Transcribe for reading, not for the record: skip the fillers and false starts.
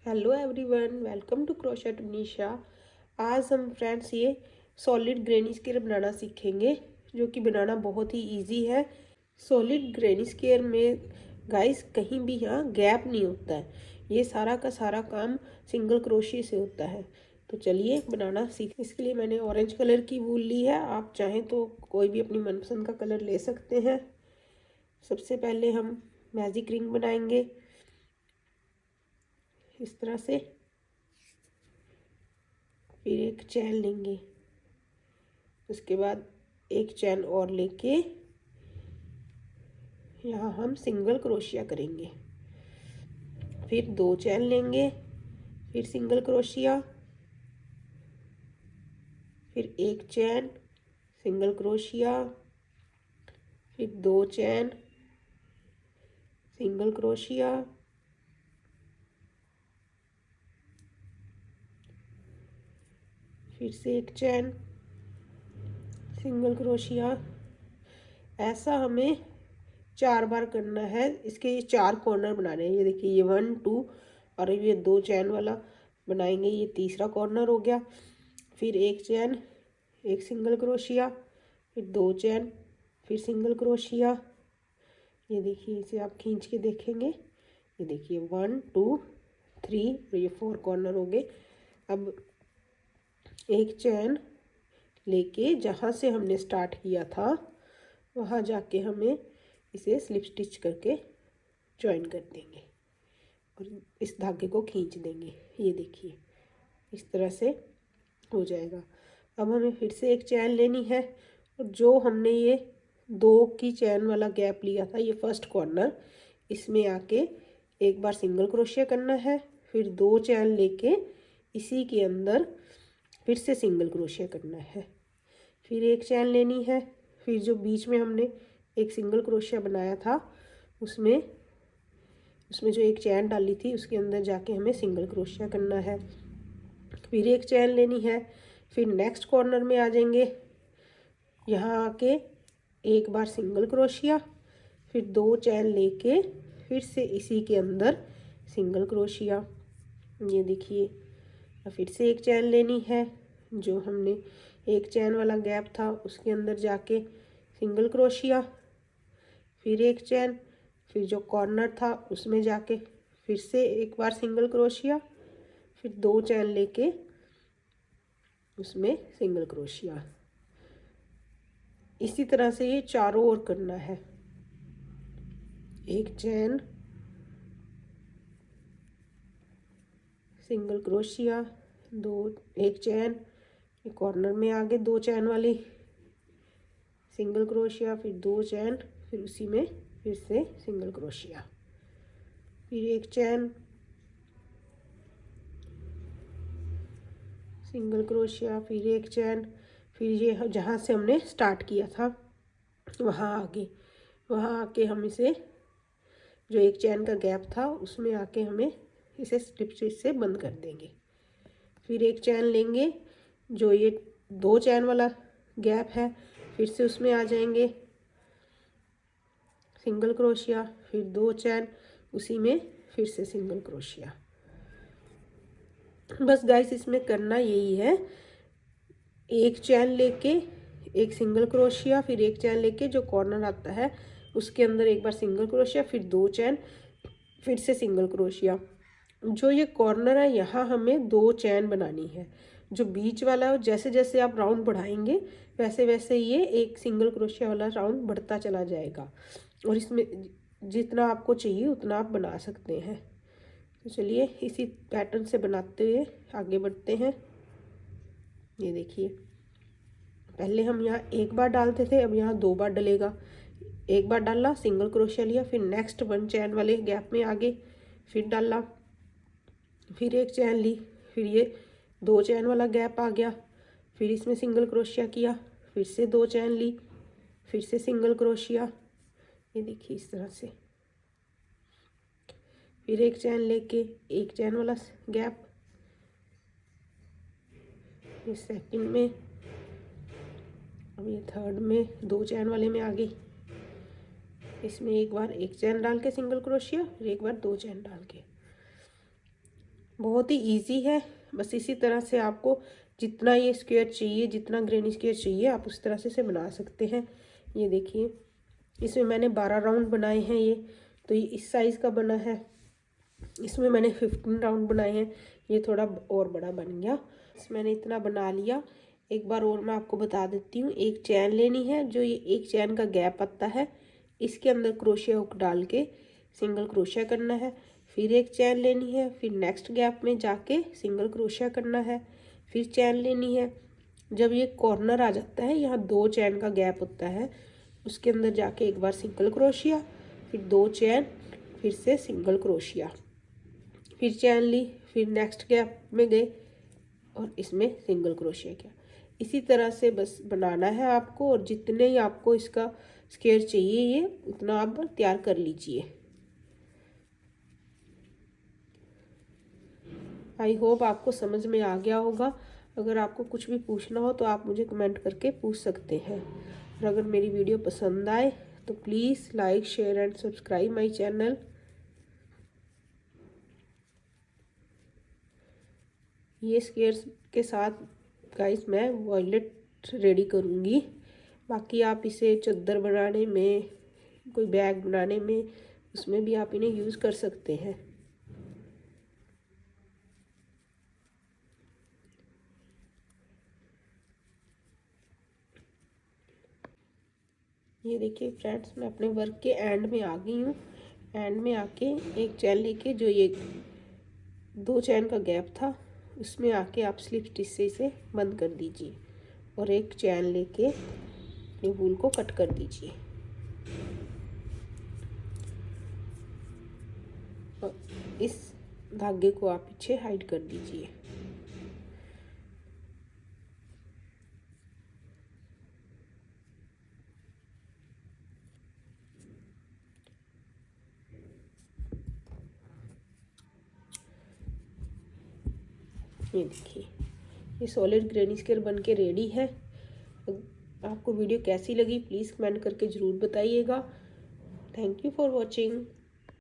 Hello everyone, welcome to crochet Nisha. आज हम friends ये सॉलिड ग्रेनी स्क्वायर बनाना सीखेंगे, जो कि बनाना बहुत ही इजी है। सॉलिड ग्रेनी स्क्वायर में गाइस कहीं भी यहाँ गैप नहीं होता है। ये सारा का सारा काम सिंगल क्रोशिया से होता है। तो चलिए बनाना सीख। इसके लिए मैंने ऑरेंज कलर की वूल ली है। आप चाहें तो कोई भी अपनी मनपसंद का कलर ले सकते हैं। सबसे पहले हम मैजिक रिंग बनाएंगे इस तरह से। फिर एक चैन लेंगे, उसके बाद एक चैन और लेके यहाँ हम सिंगल क्रोशिया करेंगे। फिर दो चैन लेंगे, फिर सिंगल क्रोशिया, फिर एक चैन, सिंगल क्रोशिया, फिर दो चैन, सिंगल क्रोशिया, फिर से एक चैन, सिंगल क्रोशिया। ऐसा हमें 4 बार करना है। इसके ये 4 कॉर्नर बनाने हैं। ये देखिए, ये 1 2 और ये दो चैन वाला बनाएंगे। ये तीसरा कॉर्नर हो गया। फिर एक चैन, एक सिंगल क्रोशिया, फिर दो चैन, फिर सिंगल क्रोशिया। ये देखिए, इसे आप खींच के देखेंगे। ये देखिए 1 2 3 और ये 4 कॉर्नर हो गए। अब एक चैन लेके जहाँ से हमने स्टार्ट किया था वहाँ जाके हमें इसे स्लिप स्टिच करके जॉइन कर देंगे और इस धागे को खींच देंगे। ये देखिए, इस तरह से हो जाएगा। अब हमें फिर से एक चैन लेनी है और जो हमने ये 2 की चैन वाला गैप लिया था, ये फर्स्ट कॉर्नर, इसमें आके एक बार सिंगल क्रोशिया करना है। फिर दो चैन लेके इसी के अंदर फिर से सिंगल क्रोशिया करना है। फिर एक चैन लेनी है। फिर जो बीच में हमने एक सिंगल क्रोशिया बनाया था उसमें जो एक चैन डाली थी उसके अंदर जाके हमें सिंगल क्रोशिया करना है। फिर एक चैन लेनी है। फिर नेक्स्ट कॉर्नर में आ जाएंगे। यहाँ आके एक बार सिंगल क्रोशिया, फिर दो चैन लेके फिर से इसी के अंदर सिंगल क्रोशिया। ये देखिए, फिर से एक चैन लेनी है। जो हमने एक चैन वाला गैप था उसके अंदर जाके सिंगल क्रोशिया, फिर एक चैन, फिर जो कॉर्नर था उसमें जाके फिर से एक बार सिंगल क्रोशिया, फिर दो चैन लेके उसमें सिंगल क्रोशिया। इसी तरह से ये चारों ओर करना है। एक चैन, सिंगल क्रोशिया, दो, एक चैन, ये कॉर्नर में आगे दो चैन वाली, सिंगल क्रोशिया, फिर दो चैन, फिर उसी में फिर से सिंगल क्रोशिया, फिर एक चैन, सिंगल क्रोशिया, फिर एक चैन, फिर ये जहाँ से हमने स्टार्ट किया था वहाँ आके हम इसे जो एक चैन का गैप था उसमें आके हमें इसे स्लिप स्टिच से बंद कर देंगे। फिर एक चैन लेंगे, जो ये दो चैन वाला गैप है फिर से उसमें आ जाएंगे, सिंगल क्रोशिया, फिर दो चैन, उसी में फिर से सिंगल क्रोशिया। बस गाइस, इसमें करना यही है। एक चैन लेके एक सिंगल क्रोशिया, फिर एक चैन लेके जो कॉर्नर आता है उसके अंदर एक बार सिंगल क्रोशिया, फिर दो चैन, फिर से सिंगल क्रोशिया। जो ये कॉर्नर है यहाँ हमें दो चैन बनानी है। जो बीच वाला है जैसे जैसे आप राउंड बढ़ाएंगे वैसे वैसे ये एक सिंगल क्रोशिया वाला राउंड बढ़ता चला जाएगा और इसमें जितना आपको चाहिए उतना आप बना सकते हैं। तो चलिए इसी पैटर्न से बनाते हुए आगे बढ़ते हैं। ये देखिए, पहले हम यहाँ एक बार डालते थे, अब यहाँ 2 बार डलेगा। एक बार डाला, सिंगल क्रोशिया लिया, फिर नेक्स्ट 1 चैन वाले गैप में आगे फिर डाला, फिर एक चैन ली, फिर ये 2 चैन वाला गैप आ गया, फिर इसमें सिंगल क्रोशिया किया, फिर से 2 चैन ली, फिर से सिंगल क्रोशिया। ये देखिए इस तरह से। फिर एक चैन लेके एक चैन वाला गैप, ये सेकंड में, अब ये थर्ड में 2 चैन वाले में आ गई। इसमें एक बार एक चैन डाल के सिंगल क्रोशिया, फिर एक बार 2 चैन डाल के। बहुत ही इजी है। बस इसी तरह से आपको जितना ये स्क्वायर चाहिए, जितना ग्रेनी स्क्वायर चाहिए, आप उस तरह से इसे बना सकते हैं। ये देखिए, इसमें मैंने 12 राउंड बनाए हैं। ये तो ये इस साइज़ का बना है। इसमें मैंने 15 राउंड बनाए हैं। ये थोड़ा और बड़ा बन गया। मैंने इतना बना लिया। एक बार और मैं आपको बता देती हूँ। एक चैन लेनी है, जो ये एक चैन का गैप आता है, इसके अंदर क्रोशिया हुक डाल के सिंगल क्रोशिया करना है। फिर एक चैन लेनी है, फिर नेक्स्ट गैप में जाके सिंगल क्रोशिया करना है, फिर चैन लेनी है। जब ये कॉर्नर आ जाता है, यहाँ 2 चैन का गैप होता है, उसके अंदर जाके एक बार सिंगल क्रोशिया, फिर 2 चैन, फिर से सिंगल क्रोशिया, फिर चैन ली, फिर नेक्स्ट गैप में गए और इसमें सिंगल क्रोशिया किया। इसी तरह से बस बनाना है आपको, और जितने ही आपको इसका स्क्वायर चाहिए ये उतना आप तैयार कर लीजिए। आई होप आपको समझ में आ गया होगा। अगर आपको कुछ भी पूछना हो तो आप मुझे कमेंट करके पूछ सकते हैं। और अगर मेरी वीडियो पसंद आए तो please like, share and subscribe my channel. ये स्क्वायर्स के साथ गाइस मैं वॉयलेट रेडी करूँगी। बाकी आप इसे चादर बनाने में, कोई बैग बनाने में, उसमें भी आप इन्हें यूज़ कर सकते हैं। ये देखिए फ्रेंड्स, मैं अपने वर्क के एंड में आ गई हूँ। एंड में आके एक चैन लेके, जो ये 2 चैन का गैप था, उसमें आके आप स्लिप स्टिच से इसे बंद कर दीजिए और एक चैन लेके ये वूल को कट कर दीजिए। और इस धागे को आप पीछे हाइड कर दीजिए। ये देखिए, ये सॉलिड ग्रेनी स्क्वायर बन के रेडी है। आपको वीडियो कैसी लगी प्लीज़ कमेंट करके ज़रूर बताइएगा। Thank you for watching.